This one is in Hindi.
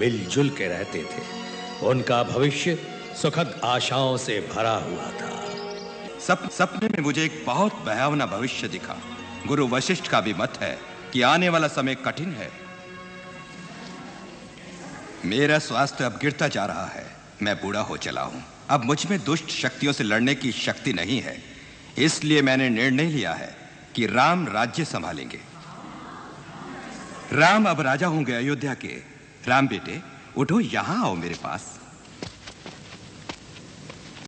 मिलजुल के रहते थे। उनका भविष्य सुखद आशाओं से भरा हुआ था। सपने में मुझे एक बहुत भयावना भविष्य दिखा। गुरु वशिष्ठ का भी मत है कि आने वाला समय कठिन है। मेरा स्वास्थ्य अब गिरता जा रहा है। मैं बूढ़ा हो चला हूं। अब मुझ में दुष्ट शक्तियों से लड़ने की शक्ति नहीं है। इसलिए मैंने निर्णय लिया है कि राम राज्य संभालेंगे। राम अब राजा होंगे अयोध्या के। राम बेटे, उठो, यहां आओ मेरे पास।